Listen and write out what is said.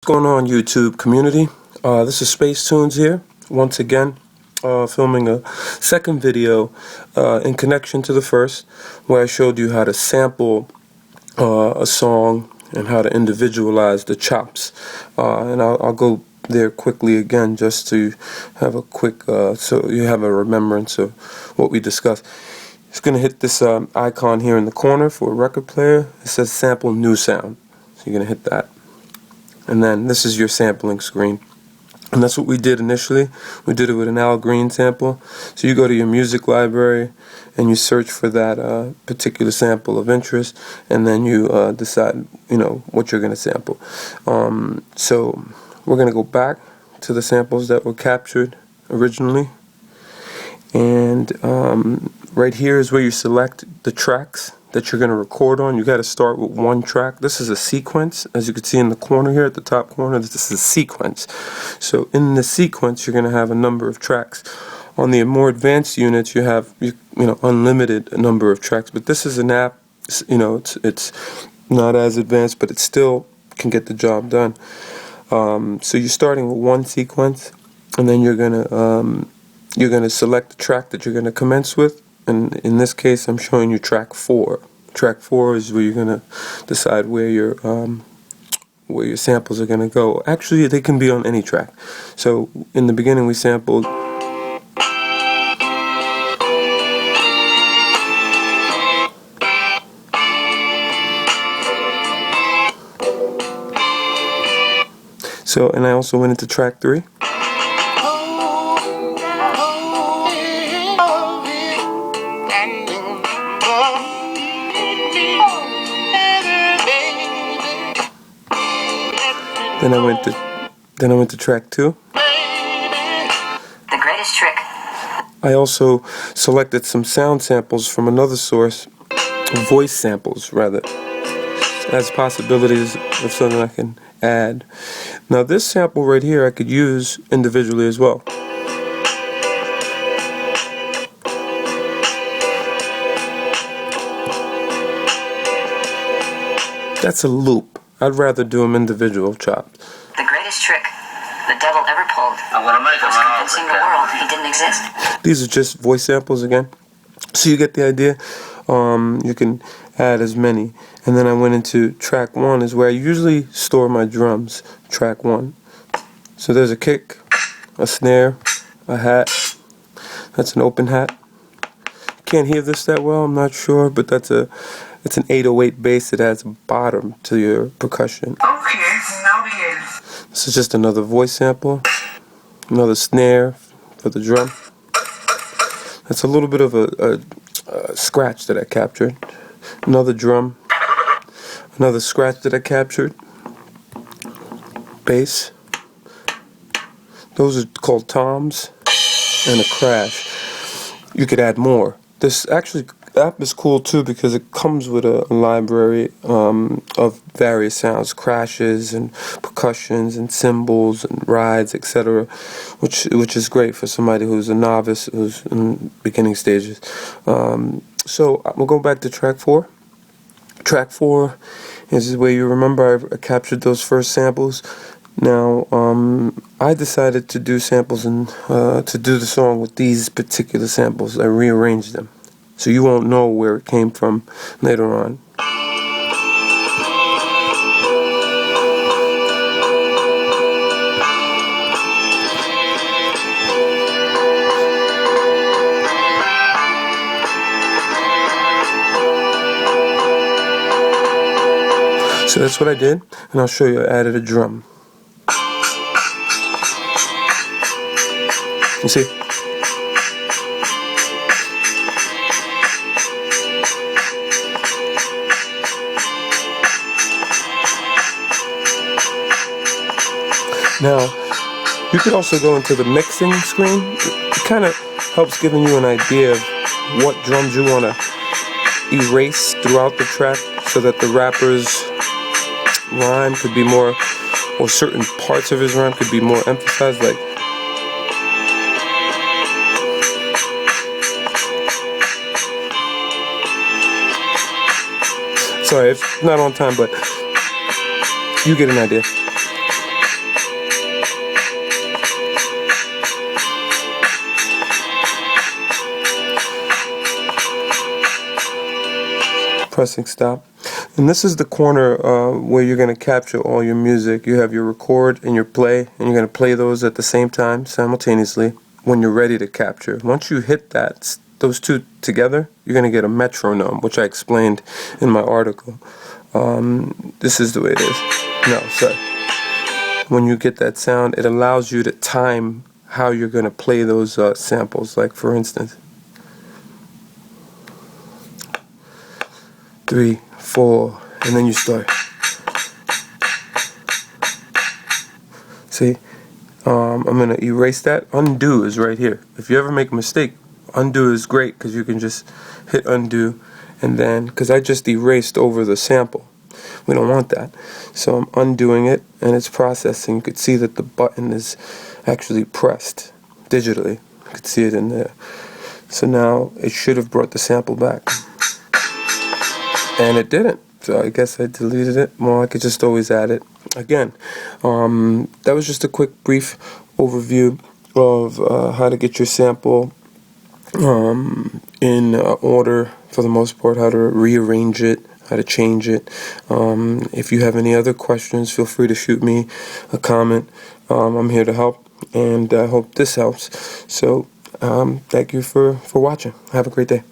Going on, YouTube community? This is Space Tunes here once again, filming a second video in connection to the first, where I showed you how to sample a song and how to individualize the chops, and I'll go there quickly again just to have a quick so you have a remembrance of what we discussed. It's going to hit this icon here in the corner for a record player. It says sample new sound, so you're going to hit that. And then this is your sampling screen. And that's what we did initially. We did it with an Al Green sample. So you go to your music library and you search for that particular sample of interest, and then you decide, what you're going to sample. So we're going to go back to the samples that were captured originally. And right here is where you select the tracks that you're going to record on. You got to start with one track. This is a sequence, as you can see in the corner here at the top corner. This is a sequence. So in the sequence, you're going to have a number of tracks. On the more advanced units, you have unlimited number of tracks. But this is an app. It's not as advanced, but it still can get the job done. So you're starting with one sequence, and then you're gonna select the track that you're gonna commence with. And in this case, I'm showing you track 4. Track 4 is where you're gonna decide where your samples are gonna go. Actually, they can be on any track. So in the beginning, we sampled. So, and I also went into track 3. Then I went to track 2. The greatest trick. I also selected some sound samples from another source, voice samples rather, as possibilities of something I can add. Now this sample right here I could use individually as well. That's a loop. I'd rather do them individual chopped. The greatest trick the devil ever pulled was convincing the world he didn't exist. These are just voice samples again. So you get the idea. You can add as many. And then I went into track 1 is where I usually store my drums. Track 1. So there's a kick, a snare, a hat. That's an open hat. Can't hear this that well, I'm not sure, but it's an 808 bass that adds a bottom to your percussion. Okay, now begin. This is just another voice sample, another snare for the drum. That's a little bit of a scratch that I captured. Another drum, another scratch that I captured. Bass. Those are called toms, and a crash. You could add more. This app is cool too because it comes with a library of various sounds, crashes and percussions and cymbals and rides, etc., which is great for somebody who's a novice, who's in beginning stages. So we'll go back to track 4. Track 4 is where you remember I captured those first samples. Now I decided to do samples and to do the song with these particular samples. I rearranged them, so you won't know where it came from later on. So that's what I did, and I'll show you. I added a drum. You see? Now, you could also go into the mixing screen. It kind of helps giving you an idea of what drums you want to erase throughout the track so that the rapper's rhyme could be more, or certain parts of his rhyme could be more emphasized, like sorry, it's not on time, but you get an idea. pressing stop. And this is the corner where you're going to capture all your music. You have your record and your play, and you're going to play those at the same time, simultaneously, when you're ready to capture. Once you hit that, those two together, you're going to get a metronome, which I explained in my article. This is the way it is. No, sorry. When you get that sound, it allows you to time how you're going to play those samples. Like, for instance, 3, 4, and then you start. See, I'm going to erase that. Undo is right here. If you ever make a mistake, undo is great because you can just hit undo, and then, because I just erased over the sample. We don't want that. So I'm undoing it, and it's processing. You could see that the button is actually pressed digitally. You could see it in there. So now it should have brought the sample back. And it didn't. So I guess I deleted it. Well, I could just always add it again. That was just a quick, brief overview of how to get your sample in order, for the most part, how to rearrange it, how to change it. If you have any other questions, feel free to shoot me a comment. I'm here to help, and I hope this helps. So thank you for watching. Have a great day.